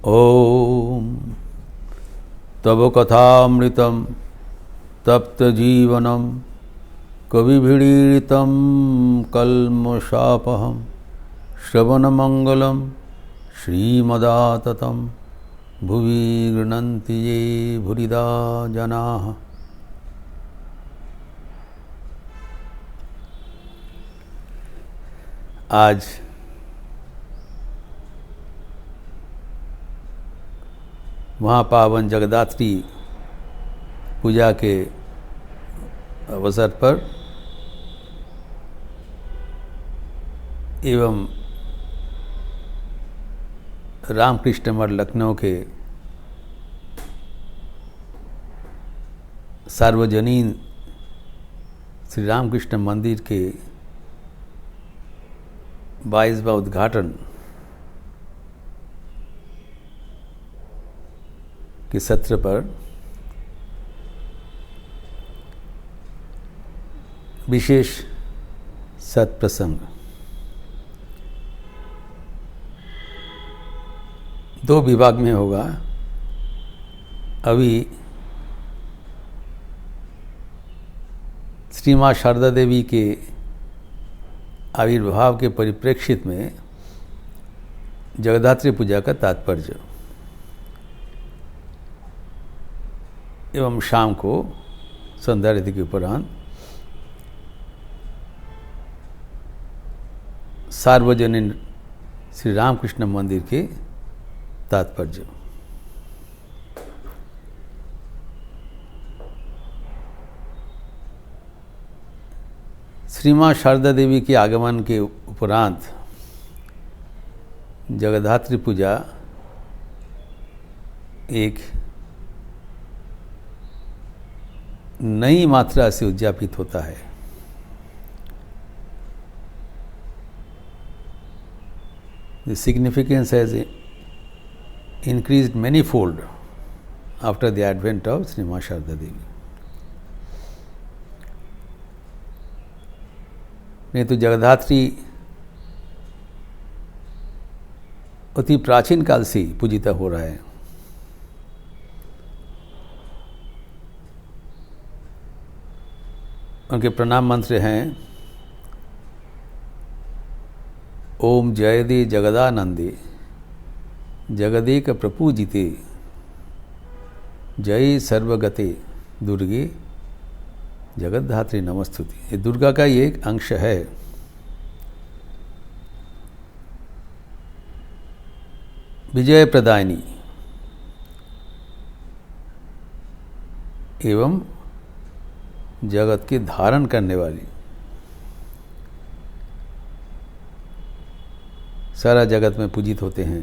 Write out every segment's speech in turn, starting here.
ओम तव कथामृतं तप्तजीवनं कविभिरीडितं कल्मषापहं श्रवणमंगलं श्रीमदाततं भुवि गृह्णन्ति ये भूरिदा जनाः। आज महापावन जगदात्री पूजा के अवसर पर एवं रामकृष्ण मठ लखनऊ के सार्वजनीन श्री रामकृष्ण मंदिर के 22वां उद्घाटन के सत्र पर विशेष सत्प्रसंग दो विभाग में होगा। अभी श्री माँ शारदा देवी के आविर्भाव के परिप्रेक्षित में जगदात्री पूजा का तात्पर्य, एवं शाम को संध्या आरती के उपरांत सार्वजनिक श्री रामकृष्ण मंदिर के तात्पर्य। श्री माँ शारदा देवी के आगमन के उपरांत जगदात्री पूजा एक नई मात्रा से उद्यापित होता है। The significance has increased manyfold after the advent of Sri Maa Sharda Devi. नहीं तो जगदात्री अति प्राचीन काल से पूजिता हो रहा है। उनके प्रणाम मंत्र हैं ओम जयदे जगदानंदे जगदेक प्रपूजिते जय सर्वगते दुर्गे जगद्धात्री नमस्तुति। ये दुर्गा का ये एक अंश है। विजय प्रदायिनी एवं जगत के धारण करने वाली, सारा जगत में पूजित होते हैं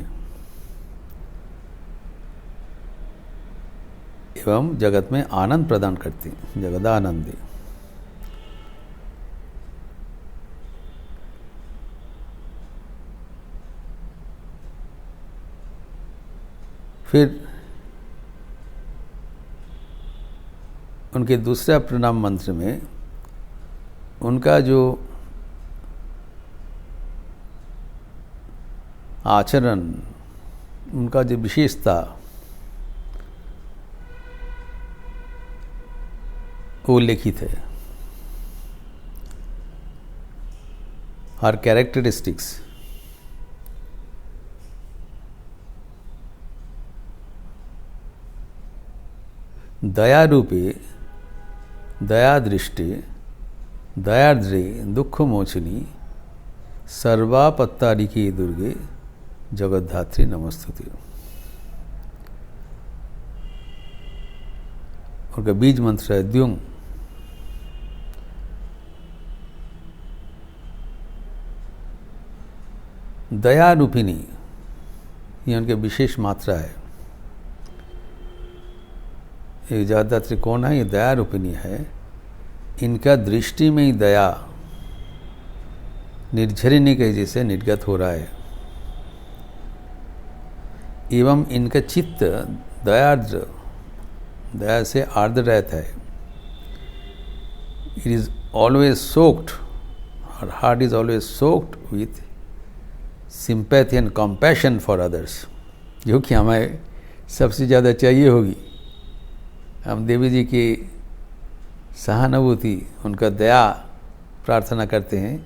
एवं जगत में आनंद प्रदान करते हैं। जगदानंदे। फिर उनके दूसरा प्रणाम मंत्र में उनका जो आचरण, उनका जो विशेषता, वो लिखित है। हर कैरेक्टरिस्टिक्स दया रूपे दया दृष्टि दयाद्रे दुख मोचनी सर्वापत्तारिकी दुर्गे जगद्धात्री नमस्तुते। उनका बीज मंत्र है द्युंग। दया रूपिणी, ये उनके विशेष मात्रा है। एक जगद्धात्री कौन है? ये दया रूपिणी है। इनका दृष्टि में ही दया निर्झरिणी के जैसे निर्गत हो रहा है एवं इनका चित्त दयार्द्र, दया से आर्द्र रहता है। It is always soaked, our heart is always soaked with sympathy and compassion for others. जो कि हमें सबसे ज़्यादा चाहिए होगी। हम देवी जी की सहानुभूति, उनका दया प्रार्थना करते हैं।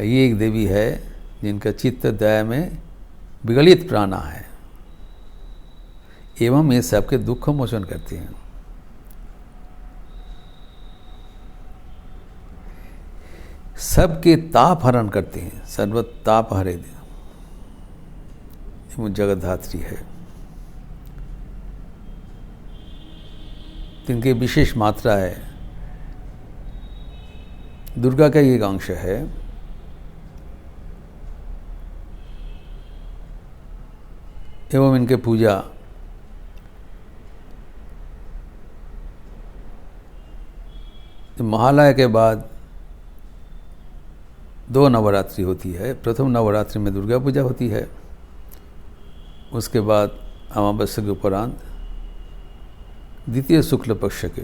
ये एक देवी है जिनका चित्त दया में विगलित प्राणा है एवं ये सबके दुख मोचन करते हैं। सबके ताप हरण करते हैं, सर्वत ताप हरे दे, वो जगद्धात्री है। तिनकी विशेष मात्रा है। दुर्गा का एक अंश है। एवं इनके पूजा महालय के बाद 2 नवरात्रि होती है। प्रथम नवरात्रि में दुर्गा पूजा होती है, उसके बाद अमावस्या के उपरांत द्वितीय शुक्ल पक्ष के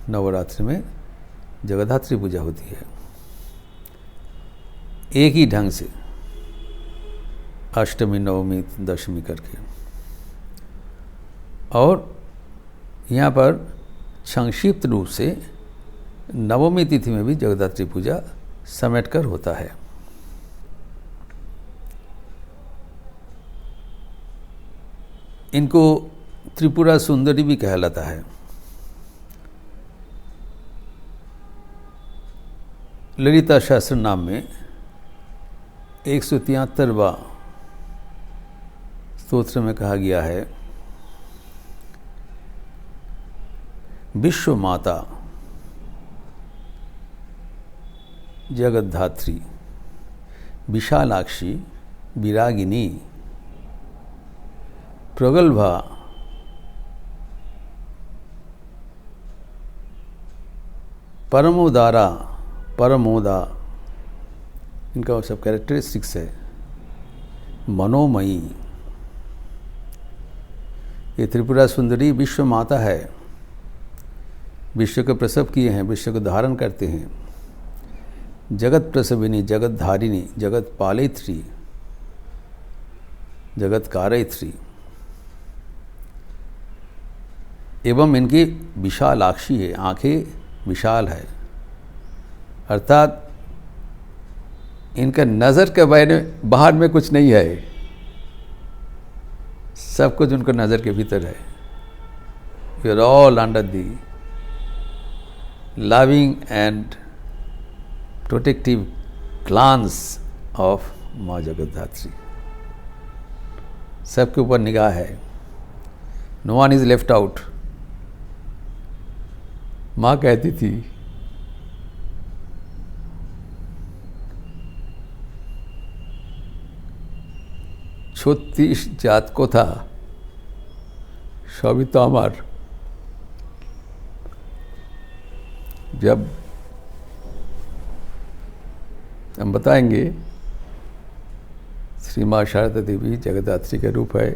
नवरात्रि में जगद्धात्री पूजा होती है। एक ही ढंग से अष्टमी, नवमी, दशमी करके। और यहाँ पर संक्षिप्त रूप से नवमी तिथि में भी जगद्धात्री पूजा समेट कर होता है। इनको त्रिपुरा सुंदरी भी कहलाता है। ललिता शास्त्र नाम में 173वां स्तोत्र में कहा गया है, विश्व माता जगद्धात्री विशालाक्षी विरागिनी प्रगल्भा परमोदारा परमोदा, इनका सब कैरेक्टरिस्टिक्स है। मनोमयी, ये त्रिपुरा सुंदरी विश्व माता है। विश्व को प्रसव किए हैं, विश्व को धारण करते हैं। जगत प्रसविनी, जगत धारिणी, जगत पालयित्री, जगत कारयित्री। एवं इनकी विशालाक्षी है, आंखें विशाल है, अर्थात इनका नज़र के बाहर में कुछ नहीं है, सब कुछ उनको नज़र के भीतर है। You are all under the loving and protective glance of माँ जगद्धात्री। सबके ऊपर निगाह है। No one is left out. माँ कहती थी, छत्तीस জাত কোথা সবই তো আমার। जब हम बताएंगे श्री माँ शारदा देवी जगद्धात्री का रूप है।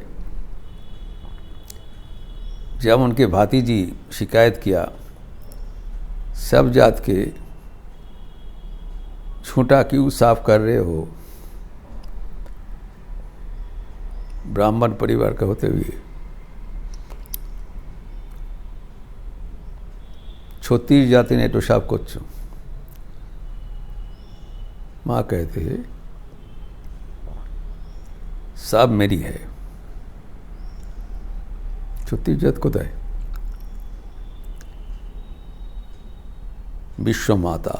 जब उनके भाती जी शिकायत किया, सब जात के छूटा क्यों साफ कर रहे हो, ब्राह्मण परिवार का होते हुए। 36 जाति ने तो साफ করছো। माँ कहते हैं सब मेरी है। 36 जात কোথায়? विश्व माता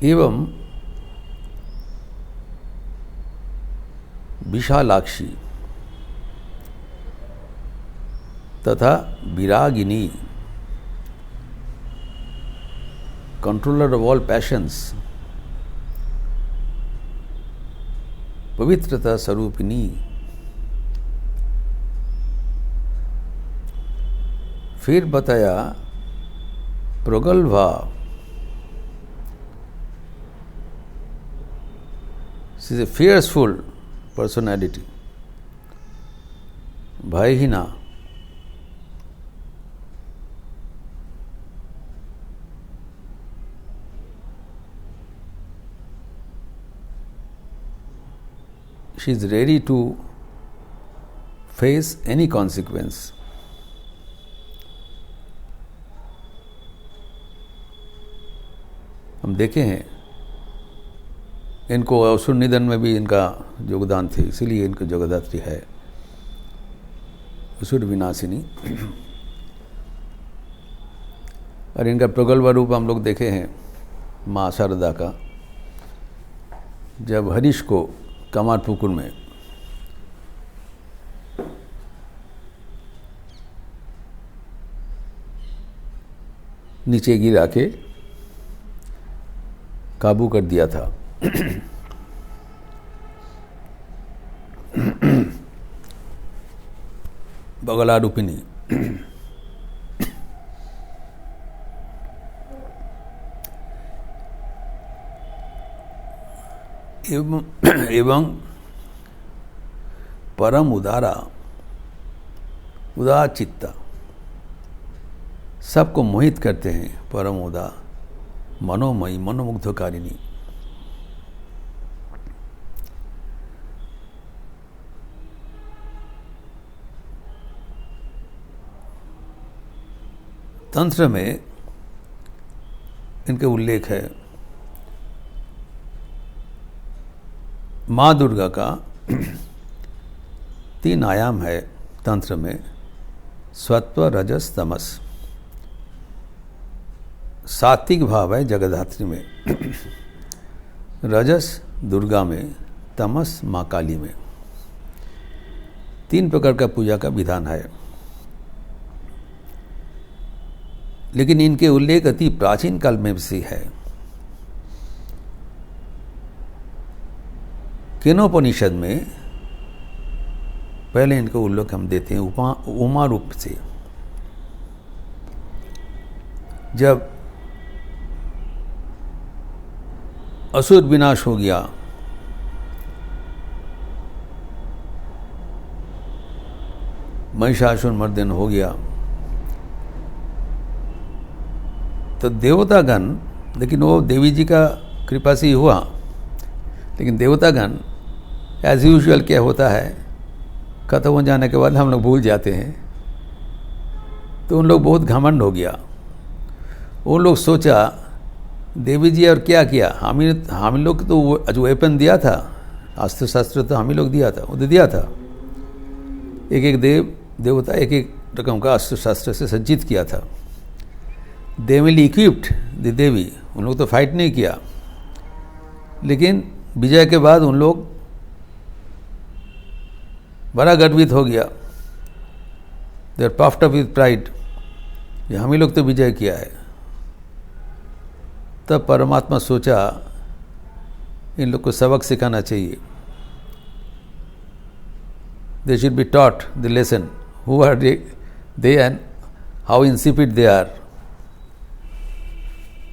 एवं विशालाक्षी तथा विरागिनी, कंट्रोलर ऑफ ऑल पैशंस, पवित्रता स्वरूपिणी। फिर बताया प्रगल्भा, she is a fierceful personality, भयहीना। she is ready to face any consequence. हम देखे हैं इनको असुर निधन में भी इनका योगदान थे, इसीलिए इनको जगद्धात्री है, असुर विनाशिनी। और इनका प्रगल्भ रूप हम लोग देखे हैं माँ शारदा का, जब हरीश को कमारपुकुर में नीचे गिरा के काबू कर दिया था। बगला रूपिणी। एवं परम उदारा उदार चित्ता, सबको मोहित करते हैं, परम उदार मनोमयी मनोमुग्धकारिणी। तंत्र में इनके उल्लेख है माँ दुर्गा का 3 आयाम है तंत्र में, सत्व रजस तमस। सात्विक भाव है जगद्धात्री में, रजस दुर्गा में, तमस माँ काली में। 3 प्रकार का पूजा का विधान है, लेकिन इनके उल्लेख अति प्राचीन काल में से है। केनोपनिषद में पहले इनका उल्लेख हम देते हैं उमा रूप से। जब असुर विनाश हो गया, महिषासुर मर्दन हो गया, तो देवतागण, लेकिन वो देवी जी का कृपा से ही हुआ, लेकिन देवतागण एज यूजुअल क्या होता है, खत्म हो जाने के बाद हम लोग भूल जाते हैं, तो उन लोग बहुत घमंड हो गया। उन लोग सोचा देवी जी और क्या किया, हम लोग तो जो वेपन दिया था, अस्त्र शस्त्र तो हम ही लोग दिया था, वो दिया था। एक एक देवता एक एक रकम का अस्त्र शस्त्र से सज्जित किया था। दे विल इक्विप्ड द देवी, उन लोग तो फाइट नहीं किया, लेकिन विजय के बाद उन लोग बड़ा गर्वित हो गया। They are puffed up with pride, ये हम ही लोग तो विजय किया है। तब परमात्मा सोचा इन लोग को सबक सिखाना चाहिए। They should be taught the lesson who are they and how insipid they are.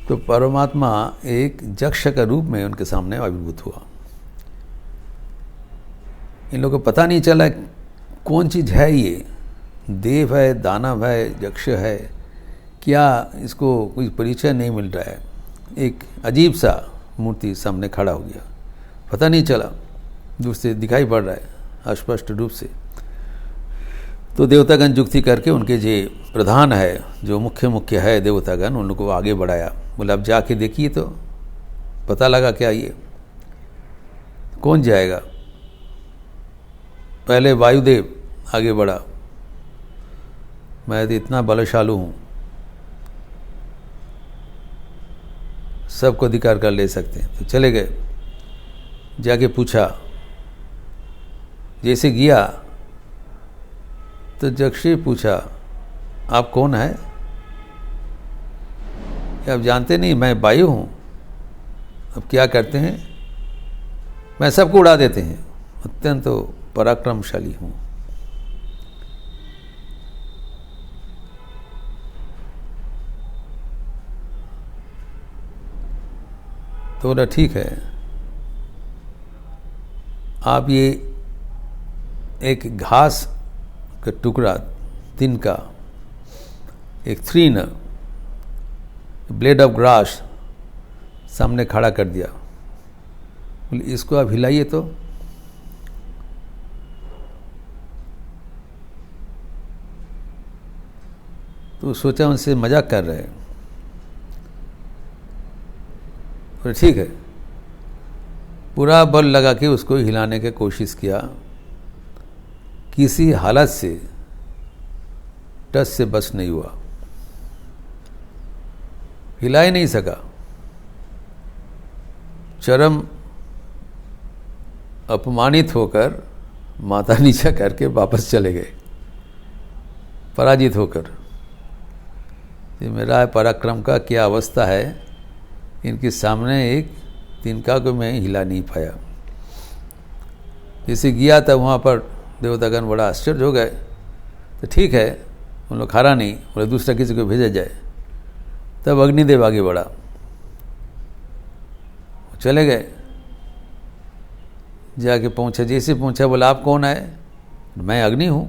तो परमात्मा एक यक्ष का रूप में उनके सामने आविर्भूत हुआ। इन लोगों को पता नहीं चला कौन चीज़ है ये, देव है, दानव है, यक्ष है, क्या इसको कोई परिचय नहीं मिल रहा है। एक अजीब सा मूर्ति सामने खड़ा हो गया, पता नहीं चला, दूर से दिखाई पड़ रहा है स्पष्ट रूप से। तो देवतागण युक्ति करके उनके जो प्रधान है, जो मुख्य है देवतागण, उन लोग को आगे बढ़ाया। बोले अब जाके देखिए तो पता लगा क्या ये कौन जाएगा। पहले वायुदेव आगे बढ़ा, मैं तो इतना बलशालु हूँ, सबको अधिकार कर ले सकते हैं। तो चले गए, जाके पूछा, जैसे गया तो यक्षी पूछा आप कौन है? आप जानते नहीं मैं वायु हूँ। अब क्या करते हैं, मैं सबको उड़ा देते हैं, अत्यंत तो पराक्रमशाली हूँ। तो बोला ठीक है, आप ये एक घास का टुकड़ा, तिनका, एक थ्रीन ब्लेड ऑफ ग्रास सामने खड़ा कर दिया। बोले इसको आप हिलाइए तो। तो सोचा उनसे मजाक कर रहे हैं। तो ठीक है, पूरा बल लगा के उसको हिलाने की कोशिश किया, किसी हालत से टच से बस नहीं हुआ, हिला ही नहीं सका। चरम अपमानित होकर माथा नीचा करके वापस चले गए, पराजित होकर। ये मेरा पराक्रम का क्या अवस्था है, इनके सामने एक तिनका को मैं हिला नहीं पाया। जैसे गया था वहाँ पर देवतागण बड़ा आश्चर्य हो गए। तो ठीक है, उन लोग हारा नहीं, बोले दूसरा किसी को भेजा जाए। तब अग्निदेव आगे बढ़ा, चले गए, जाके पहुँचे। जैसे पहुँचा बोला आप कौन है? मैं अग्नि हूँ।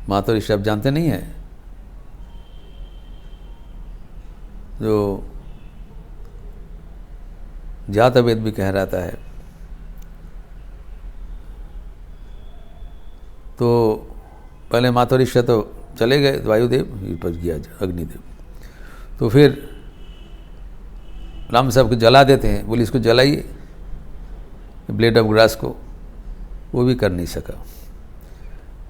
माता ऋषि आप जानते नहीं हैं, जो जातवेद भी कह रहता है। तो पहले माता ऋषि तो चले गए, वायुदेव पर गया अग्निदेव। तो फिर राम साहब को जला देते हैं, बोले इसको जलाइए, ब्लेड ऑफ ग्रास को। वो भी कर नहीं सका,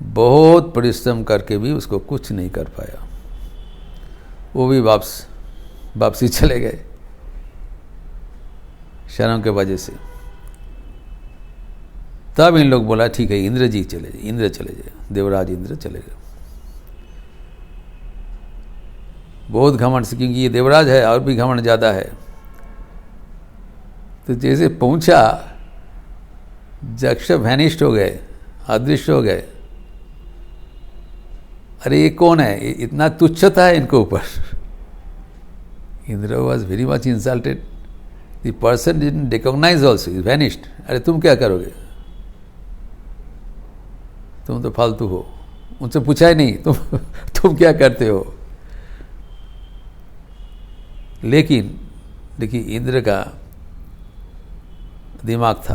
बहुत परिश्रम करके भी उसको कुछ नहीं कर पाया। वो भी वापसी चले गए शर्म के वजह से। तब इन लोग बोला ठीक है इंद्र जी चले जाए, इंद्र चले जाए, देवराज इंद्र चले गए। बहुत घमंड से, क्योंकि ये देवराज है और भी घमंड ज़्यादा है। तो जैसे पहुंचा, जक्ष वैनिष्ड हो गए, अदृश्य हो गए। अरे ये कौन है? इतना तुच्छता है इनको ऊपर। Indra was very much insulted. The person didn't recognise also, is vanished. अरे तुम क्या करोगे, तुम तो फालतू हो। उनसे पूछा ही नहीं तुम क्या करते हो। लेकिन देखिए इंद्र का दिमाग था,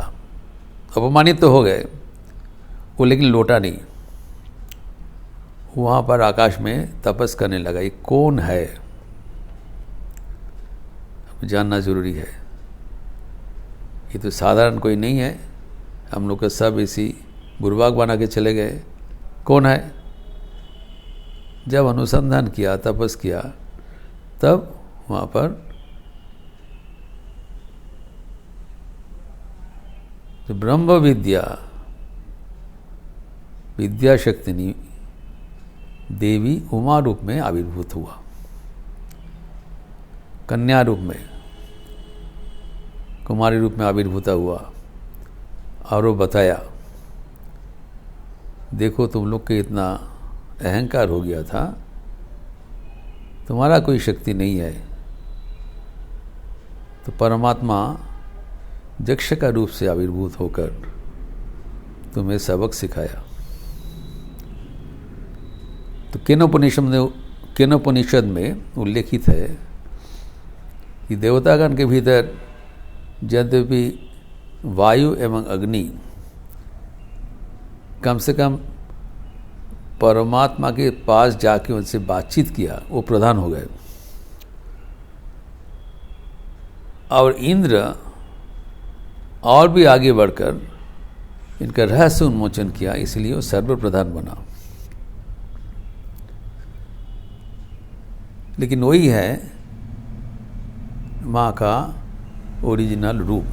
अपमानित तो हो गए वो, लेकिन लौटा नहीं। वहाँ पर आकाश में तपस करने लगा। ये कौन है, जानना जरूरी है। ये तो साधारण कोई नहीं है। हम लोग का सब इसी बुर्बाक बना के चले गए। कौन है? जब अनुसंधान किया, तपस किया, तब वहाँ पर तो ब्रह्म विद्या शक्तिनी देवी उमा रूप में आविर्भूत हुआ, कन्या रूप में, कुमारी रूप में आविर्भूत हुआ। और वो बताया देखो तुम लोग के इतना अहंकार हो गया था, तुम्हारा कोई शक्ति नहीं है। तो परमात्मा यक्ष का रूप से आविर्भूत होकर तुम्हें सबक सिखाया। तो केनोपनिषद में उल्लेखित है कि देवतागण के भीतर यद्यपि वायु एवं अग्नि कम से कम परमात्मा के पास जाके उनसे बातचीत किया, वो प्रधान हो गए। और इंद्र और भी आगे बढ़कर इनका रहस्य उन्मोचन किया, इसलिए वो सर्वप्रधान बना। लेकिन वही है माँ का ओरिजिनल रूप।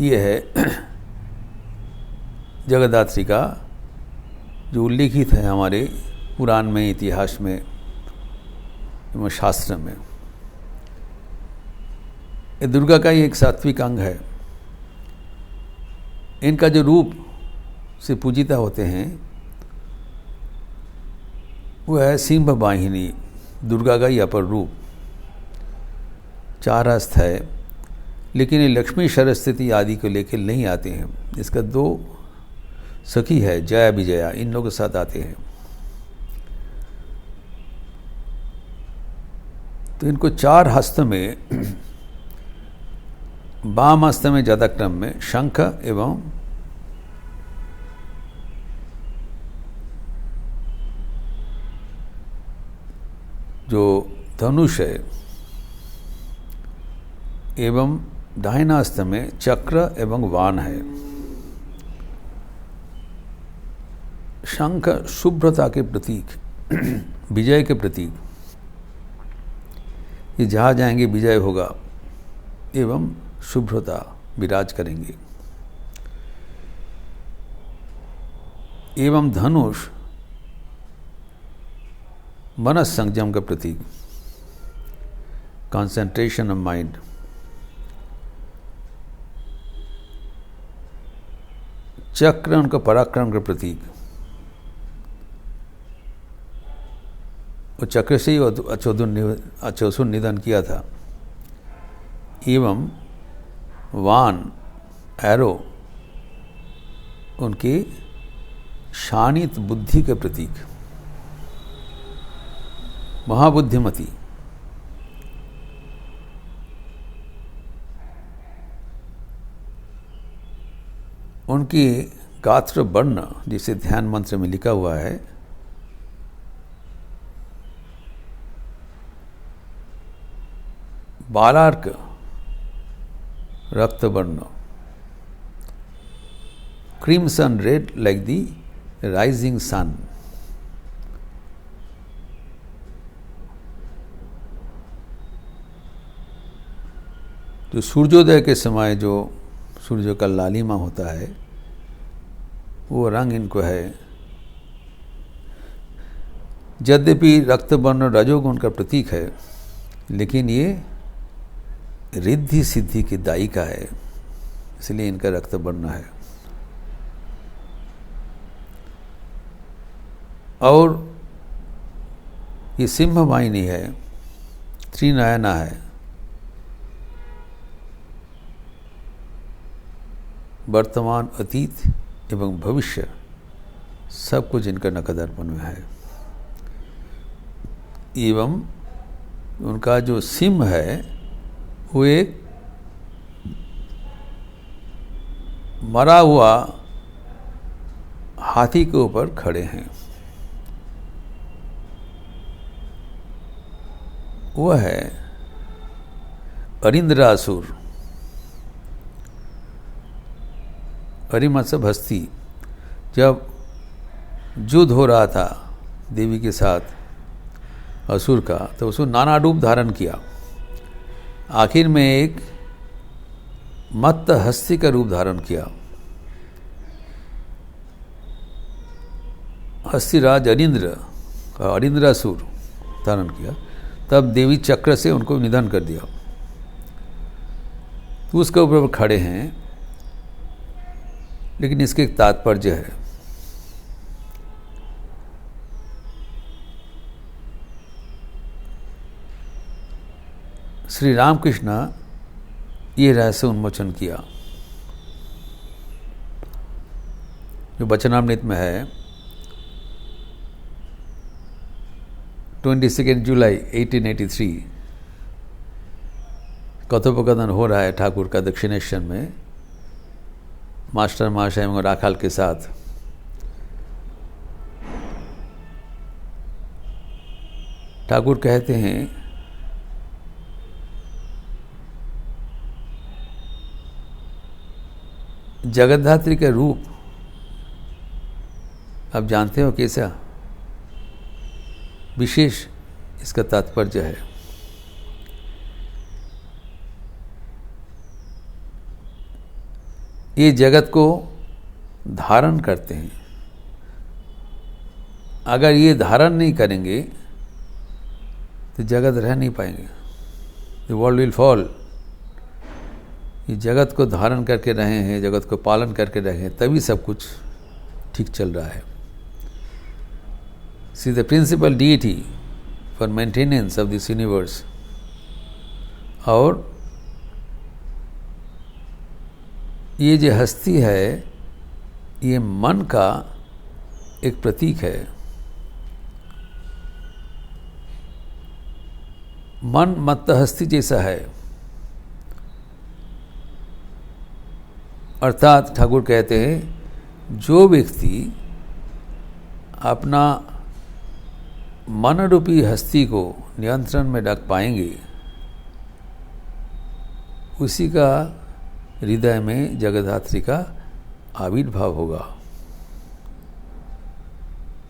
ये है जगद्धात्री का जो उल्लिखित है हमारे पुराण में, इतिहास में एवं शास्त्र में। ये दुर्गा का ही एक सात्विक अंग है। इनका जो रूप से पूजिता होते हैं वो है सिंह वाहिनी, दुर्गा का ही अपर रूप। 4 हस्त है, लेकिन ये लक्ष्मी सरस्वती आदि को लेकर नहीं आते हैं। इसका 2 सखी है, जया विजया, इन लोगों के साथ आते हैं। तो इनको 4 हस्त में, वाम हस्त में ज़्यादा क्रम में शंख एवं जो धनुष है एवं दाहिना हस्त में चक्र एवं वाण है। शंख शुभ्रता के प्रतीक, विजय के प्रतीक, ये जहाँ जाएंगे विजय होगा एवं शुभ्रता विराज करेंगे। एवं धनुष मनस संयम का प्रतीक, कंसंट्रेशन ऑफ माइंड। चक्र उनका पराक्रम का प्रतीक, वो चक्र से ही अचोसुर निधन किया था। एवं वान एरो उनके शानित बुद्धि के प्रतीक, महाबुद्धिमती। उनकी गात्र वर्ण जिसे ध्यान मंत्र में लिखा हुआ है, बालार्क रक्त वर्ण, crimson red like the rising sun. जो सूर्योदय के समय जो सूर्य का लालिमा होता है वो रंग इनको है। यद्यपि रक्तवर्ण रजोगुण का प्रतीक है, लेकिन ये रिद्धि सिद्धि की दायिका है, इसलिए इनका रक्तवर्ण है। और ये सिंह वाहिनी है, त्रिनयना है। वर्तमान, अतीत एवं भविष्य सब कुछ इनका नकदर्पण में है। एवं उनका जो सिंह है वो एक मरा हुआ हाथी के ऊपर खड़े हैं। वह है अरिंद्रासुर। अरिमत्सव हस्ती, जब युद्ध हो रहा था देवी के साथ असुर का, तो उसको नाना रूप धारण किया। आखिर में एक मत्त हस्ती का रूप धारण किया। हस्तिराज अरिंद्र, अरिंद्रासुर धारण किया। तब देवी चक्र से उनको निधन कर दिया। तो उसके ऊपर खड़े हैं, लेकिन इसके एक तात्पर्य है। श्री रामकृष्ण ये रहस्य उन्मोचन किया, जो वचनामृत में है। 22 जुलाई 1883 कथोपकथन हो रहा है ठाकुर का दक्षिणेश्वर में मास्टर महाशय एवं राखाल के साथ। ठाकुर कहते हैं, जगद्धात्री का रूप आप जानते हो कैसा, विशेष इसका तात्पर्य है। ये जगत को धारण करते हैं। अगर ये धारण नहीं करेंगे तो जगत रह नहीं पाएंगे, द वर्ल्ड विल फॉल। ये जगत को धारण करके रहे हैं, जगत को पालन करके रहे हैं, तभी सब कुछ ठीक चल रहा है। See the principal deity for maintenance of this universe. और ये जो हस्ती है, ये मन का एक प्रतीक है। मन मत्त हस्ती जैसा है। अर्थात ठाकुर कहते हैं, जो व्यक्ति अपना मन रूपी हस्ती को नियंत्रण में रख पाएंगे, उसी का हृदय में जगद्धात्री का आविर्भाव होगा।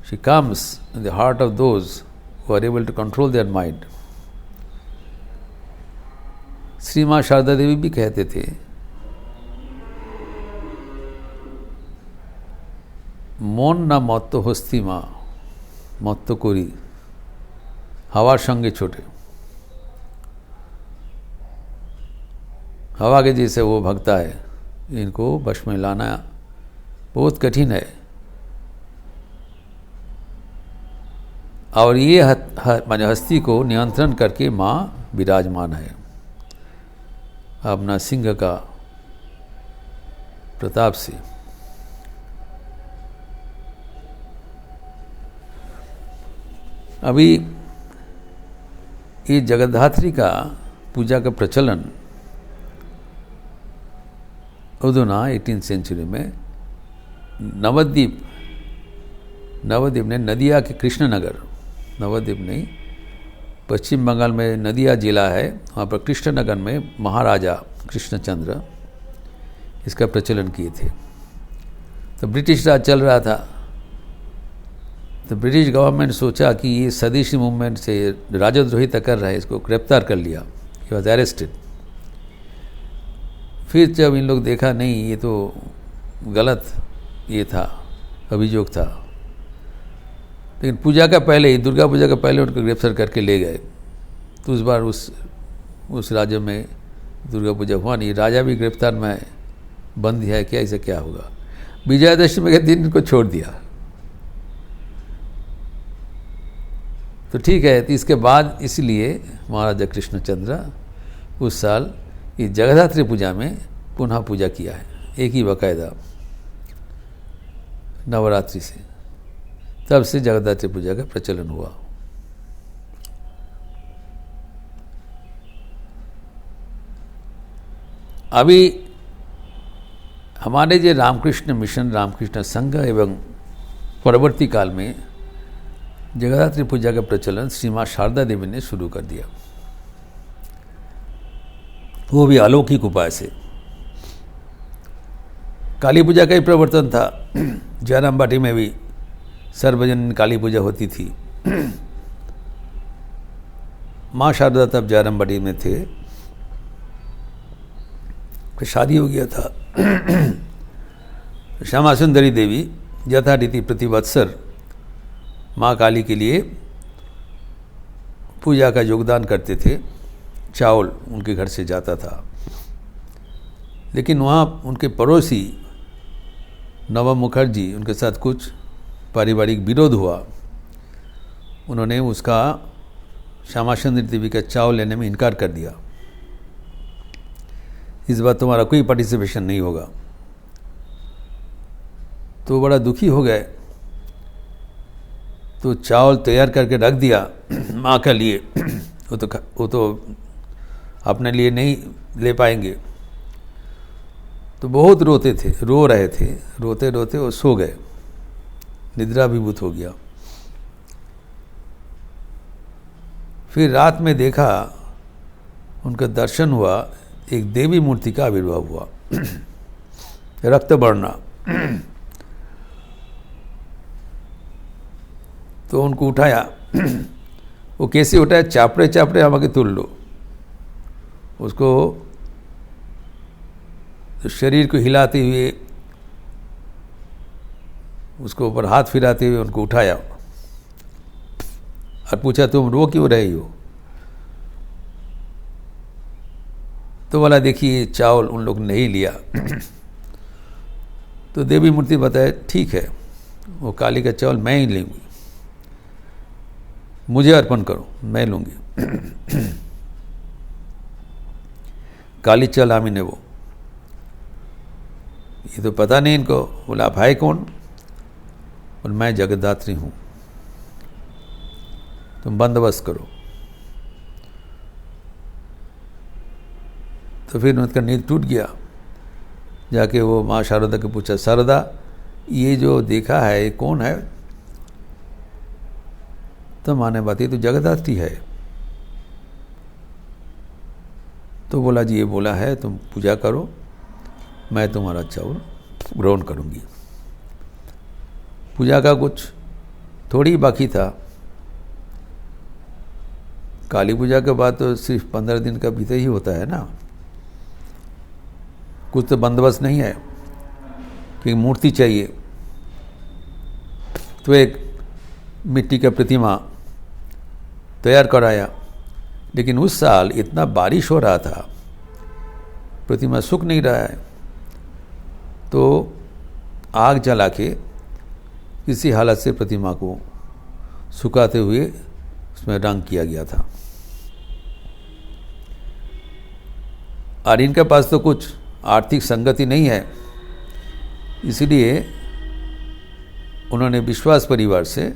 She comes in the heart of those who are able to control their mind. Shri माँ शारदा देवी भी कहते थे, মন না মত্ত হস্তি মা মত্ত করি हवा संगे छोटे। हवा के जैसे वो भगता है, इनको वश में लाना बहुत कठिन है। और ये माने हस्ती को नियंत्रण करके माँ विराजमान है अपना सिंह का प्रताप से। अभी ये जगद्धात्री का पूजा का प्रचलन उदुना 18th सेंचुरी में नवद्वीप ने नदिया के कृष्णनगर, नवद्वीप नहीं, पश्चिम बंगाल में नदिया जिला है, वहाँ पर कृष्णनगर में महाराजा कृष्णचंद्र इसका प्रचलन किए थे। तो ब्रिटिश राज चल रहा था, तो ब्रिटिश गवर्नमेंट सोचा कि ये स्वदेशी मूवमेंट से राजद्रोही कर रहा है, इसको गिरफ्तार कर लिया। He was arrested. फिर जब इन लोग देखा नहीं ये तो गलत ये था, अभियोग था, लेकिन पूजा का पहले ही, दुर्गा पूजा का पहले उनको गिरफ्तार करके ले गए। तो उस बार उस राज्य में दुर्गा पूजा हुआ नहीं, राजा भी गिरफ्तार में बंद है, क्या इसे क्या होगा। विजयादशमी के दिन इनको छोड़ दिया। तो ठीक है, तो इसके बाद इसलिए महाराजा कृष्णचंद्र उस साल इस जगद्धात्री पूजा में पुनः पूजा किया है, एक ही बाकायदा नवरात्रि से। तब से जगद्धात्री पूजा का प्रचलन हुआ। अभी हमारे जो रामकृष्ण मिशन, रामकृष्ण संघ एवं परवर्ती काल में जगद्धात्री पूजा का प्रचलन श्री माँ शारदा देवी ने शुरू कर दिया, वो भी अलौकिक उपाय से। काली पूजा का ही प्रवर्तन था। जयराम बाटी में भी सर्वजन काली पूजा होती थी। माँ शारदा तब जयराम बाटी में थे, फिर शादी हो गया था। श्यामा सुंदरी देवी यथारीति प्रतिवत्सर माँ काली के लिए पूजा का योगदान करते थे। चावल उनके घर से जाता था, लेकिन वहाँ उनके पड़ोसी नवा मुखर्जी, उनके साथ कुछ पारिवारिक विरोध हुआ। उन्होंने उसका श्यामा सुंदरी देवी का चावल लेने में इनकार कर दिया। इस बार तुम्हारा कोई पार्टिसिपेशन नहीं होगा। तो बड़ा दुखी हो गए, तो चावल तैयार करके रख दिया माँ के लिए। वो तो अपने लिए नहीं ले पाएंगे। तो बहुत रोते थे, रो रहे थे, रोते रोते वो सो गए, निद्राभिभूत हो गया। फिर रात में देखा, उनका दर्शन हुआ, एक देवी मूर्ति का आविर्भाव हुआ, रक्त वर्णा। तो उनको उठाया। वो कैसे उठाया? चापड़े चापड़े हमारे तुल लो। उसको शरीर को हिलाते हुए, उसको ऊपर हाथ फिराते हुए उनको उठाया और पूछा तुम रो क्यों रही हो? तो बोला देखिए चावल उन लोग नहीं लिया। तो देवी मूर्ति बताए ठीक है, वो काली का चावल मैं ही लूँगी, मुझे अर्पण करो, मैं लूँगी। काली चल आमी ने वो, ये तो पता नहीं इनको। बोला आप है कौन? और मैं जगद्धात्री हूँ, तुम बंदोबस्त करो। तो फिर उनका नींद टूट गया। जाके वो माँ शारदा के पूछा, शारदा ये जो देखा है ये कौन है? तो माँ ने बताई तो जगदात्री है। तो बोला जी ये बोला है तुम पूजा करो, मैं तुम्हारा चावल ग्रहण करूँगी। पूजा का कुछ थोड़ी बाकी था। काली पूजा के बाद तो सिर्फ 15 दिन का भीतर ही होता है ना, कुछ तो बंदोबस्त नहीं है कि मूर्ति चाहिए। तो एक मिट्टी का प्रतिमा तैयार कराया, लेकिन उस साल इतना बारिश हो रहा था, प्रतिमा सूख नहीं रहा है, तो आग जला के किसी हालत से प्रतिमा को सुखाते हुए उसमें रंग किया गया था। और इनके पास तो कुछ आर्थिक संगति नहीं है, इसलिए उन्होंने विश्वास परिवार से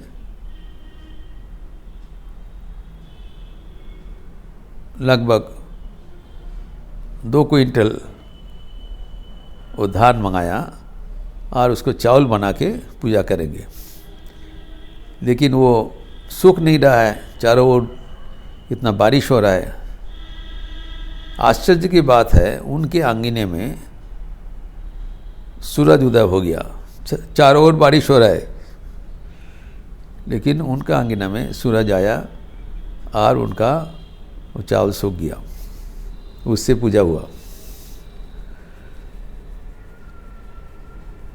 लगभग 2 क्विंटल वो धान मंगाया और उसको चावल बना के पूजा करेंगे। लेकिन वो सूख नहीं रहा है, चारों ओर इतना बारिश हो रहा है। आश्चर्य की बात है, उनके आंगने में सूरज उदय हो गया। चारों ओर बारिश हो रहा है, लेकिन उनका आंगना में सूरज आया और उनका वो चावल सूख गया, उससे पूजा हुआ।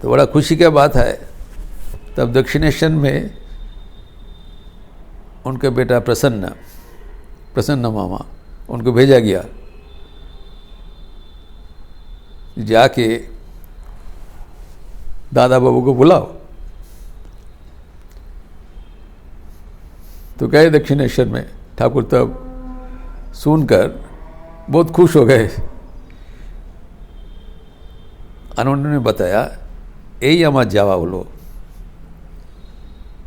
तो बड़ा खुशी की बात है। तब दक्षिणेश्वर में उनका बेटा प्रसन्न मामा, उनको भेजा गया जाके दादा बाबू को बुलाओ। तो गए दक्षिणेश्वर में। ठाकुर तब सुनकर बहुत खुश हो गए। उन्होंने बताया यही मत जावा बोलो,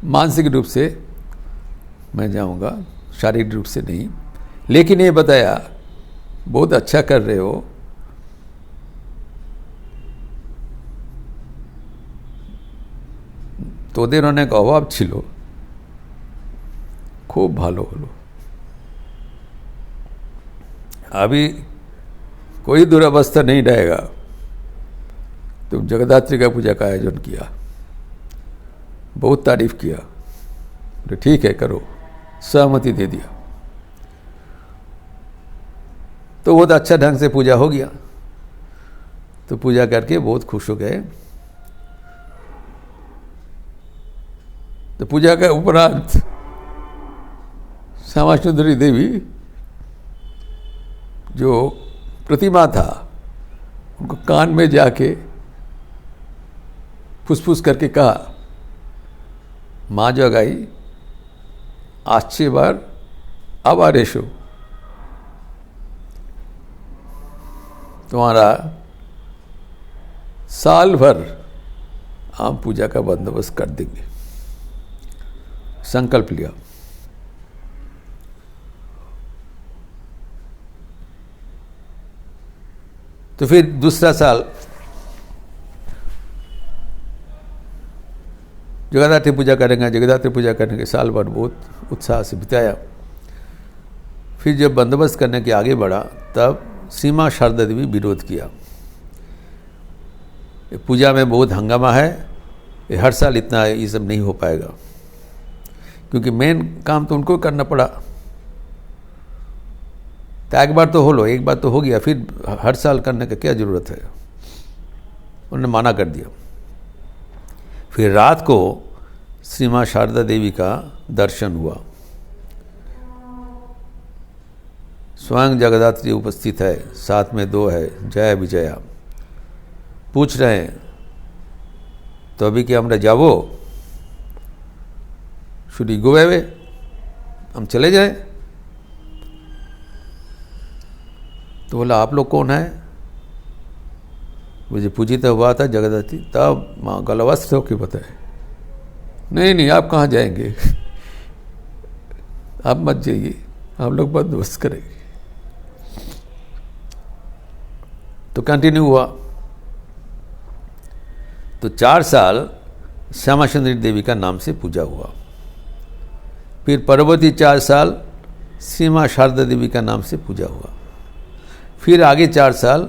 मानसिक रूप से मैं जाऊंगा, शारीरिक रूप से नहीं। लेकिन ये बताया बहुत अच्छा कर रहे हो, তোদের অনেক অভাব ছিল, খুব ভালো হলো। अभी कोई दुरावस्था नहीं रहेगा। तुम जगदात्री का पूजा का आयोजन किया, बहुत तारीफ किया, तो ठीक है करो, सहमति दे दिया। तो बहुत अच्छा ढंग से पूजा हो गया। तो पूजा करके बहुत खुश हो गए। तो पूजा के उपरांत श्यामा सुंदरी देवी जो प्रतिमा था, उनको कान में जाके फुसफुस करके कहा, माँ जगाई आच्छे बार आबार एसो, तुम्हारा साल भर आम पूजा का बंदोबस्त कर देंगे। संकल्प लिया। तो फिर दूसरा साल जगदात्री पूजा करेंगे। जगदात्री पूजा करने के साल भर बहुत उत्साह से बिताया। फिर जब बंदोबस्त करने के आगे बढ़ा, तब श्री मां शारदा देवी विरोध किया। पूजा में बहुत हंगामा है, ये हर साल इतना ये सब नहीं हो पाएगा, क्योंकि मेन काम तो उनको करना पड़ा। तो एक बार तो हो लो, एक बार तो हो गया, फिर हर साल करने का क्या जरूरत है। उन्होंने मना कर दिया। फिर रात को श्री मां शारदा देवी का दर्शन हुआ। स्वयं जगदात्री उपस्थित है, साथ में 2 है, जया विजया। पूछ रहे हैं, तो अभी क्या हमरा जावो, शुडी गोवे, हम चले जाए। तो बोला आप लोग कौन है? मुझे पूजित हुआ था जगदात्री। तब माँ गलवस्त्र होकर बताए, नहीं नहीं आप कहाँ जाएंगे, आप मत जाइए, हम लोग बंदोबस्त करेंगे। तो कंटिन्यू हुआ। तो 4 साल श्यामा सुंदरी देवी का नाम से पूजा हुआ। फिर परवर्ती 4 साल श्री माँ शारदा देवी का नाम से पूजा हुआ। फिर आगे 4 साल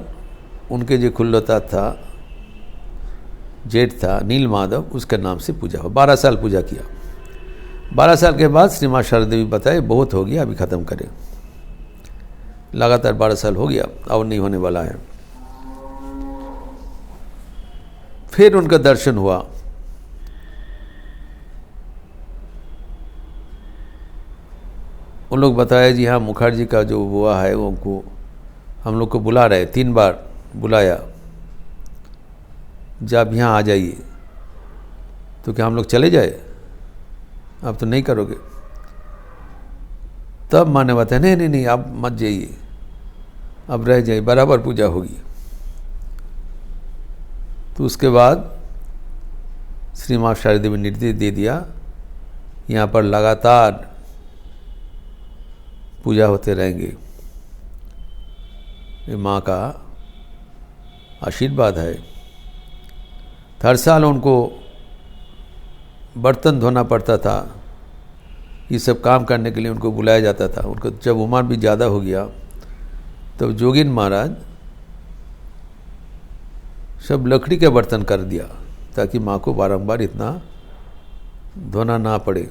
उनके जो कुलदेवता था, जेठ था नील माधव, उसके नाम से पूजा हुआ। 12 साल पूजा किया। 12 साल के बाद श्री माँ शारदा देवी बताए बहुत हो गया, अभी ख़त्म करें। लगातार 12 साल हो गया, और नहीं होने वाला है। फिर उनका दर्शन हुआ। उन लोग बताया जी हाँ, मुखर्जी का जो हुआ है वो उनको हम लोग को बुला रहे, 3 बार बुलाया, जब यहाँ आ जाइए। तो क्या हम लोग चले जाए? आप तो नहीं करोगे। तब माने बताया नहीं नहीं नहीं, आप मत जाइए, अब रह जाइए, बराबर पूजा होगी। तो उसके बाद श्री माँ शारदा देवी ने निर्देश दे दिया, यहाँ पर लगातार पूजा होते रहेंगे। ये माँ का आशीर्वाद है। हर साल उनको बर्तन धोना पड़ता था, ये सब काम करने के लिए उनको बुलाया जाता था। उनको जब उम्र भी ज़्यादा हो गया तब जोगिन महाराज सब लकड़ी के बर्तन कर दिया, ताकि माँ को बारंबार इतना धोना ना पड़े।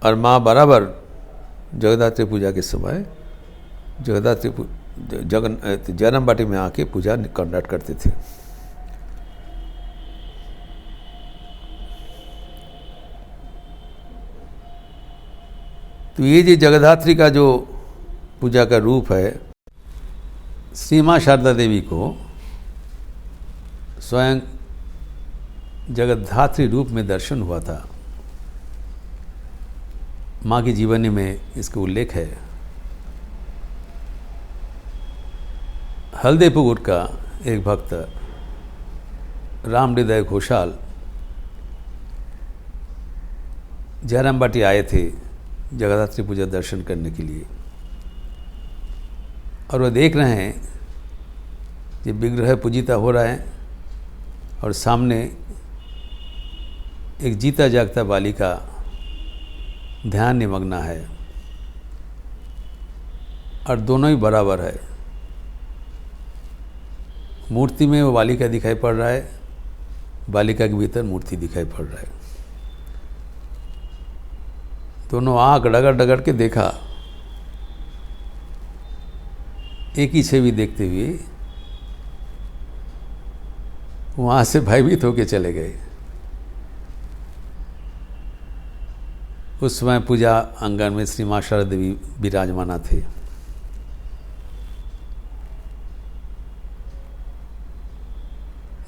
और माँ बराबर जगद्धात्री पूजा के समय जगद्धात्री जन्म बाटी में आके पूजा कंडक्ट करते थे। तो ये जो जगद्धात्री का जो पूजा का रूप है, श्री माँ शारदा देवी को स्वयं जगद्धात्री रूप में दर्शन हुआ था। माँ की जीवनी में इसका उल्लेख है। हल्देपुर का एक भक्त राम हृदय घोषाल जयराम बाटी आए थे जगद्धात्री पूजा दर्शन करने के लिए, और वह देख रहे हैं कि विग्रह पूजिता हो रहा है और सामने एक जीता जागता बालिका ध्यान निमग्ना है, और दोनों ही बराबर है। मूर्ति में वो बालिका दिखाई पड़ रहा है, बालिका के भीतर मूर्ति दिखाई पड़ रहा है। दोनों आँख डगर डगर के देखा, एक ही छवि देखते हुए वहाँ से भयभीत होकर चले गए। उस समय पूजा आंगन में श्री माँ शारदा देवी विराजमाना थे।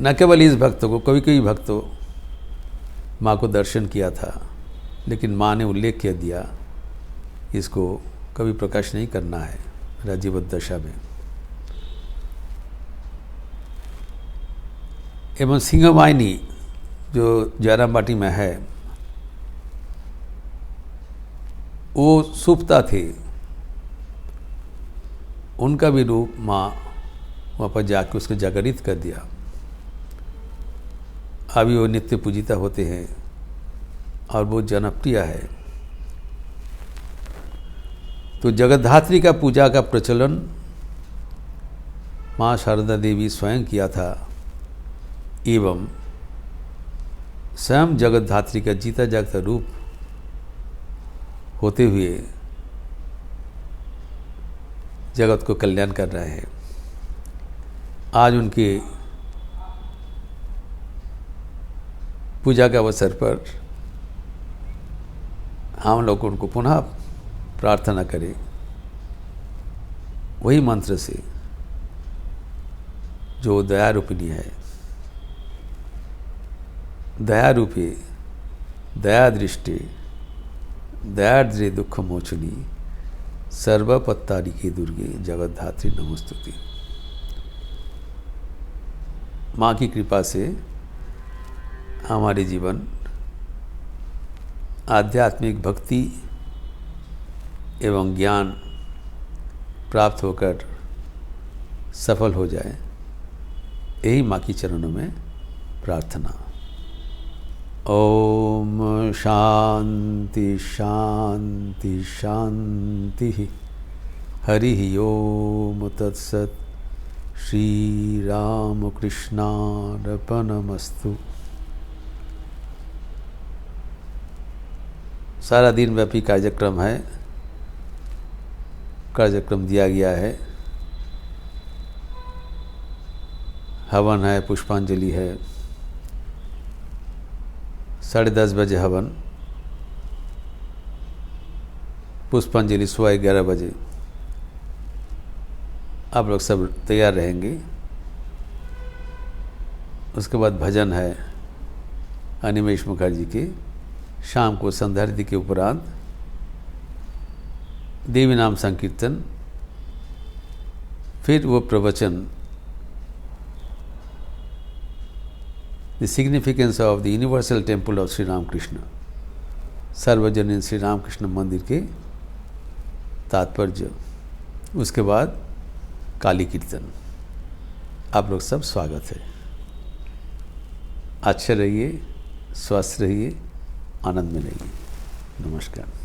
न केवल इस भक्त को, कभी कभी भक्तों माँ को दर्शन किया था, लेकिन माँ ने उल्लेख किया दिया इसको कभी प्रकाश नहीं करना है राजीवत दशा में। एवं सिंहवाहिनी जो जयराम बाटी में है, वो सुप्ता थे, उनका भी रूप माँ वहाँ पर जाके उसको जागरित कर दिया। अभी वो नित्य पूजिता होते हैं और वो जनप्रिय है। तो जगद्धात्री का पूजा का प्रचलन माँ शारदा देवी स्वयं किया था, एवं स्वयं जगद्धात्री का जीता जागता रूप होते हुए जगत को कल्याण कर रहे हैं। आज उनके पूजा के अवसर पर हम लोग उनको पुनः प्रार्थना करें वही मंत्र से जो दया रूपिणी है। दया रूपे दया दृष्टि दयाद्रे दुख मोचनी सर्वपत्तारी के दुर्गे जगद्धात्री नमोस्तुते। माँ की कृपा से हमारे जीवन आध्यात्मिक भक्ति एवं ज्ञान प्राप्त होकर सफल हो जाए, यही माँ की चरणों में प्रार्थना। ओम शांति शांति शांति। हरि ओम तत्सत। श्री राम कृष्णार्पणमस्तु। सारा दिन व्यापी कार्यक्रम है, कार्यक्रम दिया गया है। हवन है, पुष्पांजलि है। 10:30 बजे हवन, पुष्पांजलि 11:15 बजे। आप लोग सब तैयार रहेंगे। उसके बाद भजन है अनिमेश मुखर्जी के। शाम को संध्या आरती के उपरांत देवी नाम संकीर्तन, फिर वो प्रवचन the significance of the universal temple of Shri Ramakrishna, सार्वजनिक श्री रामकृष्ण मंदिर के तात्पर्य। उसके बाद काली कीर्तन। आप लोग सब स्वागत है। अच्छे रहिए, स्वस्थ रहिए, आनंद में रहिए। नमस्कार।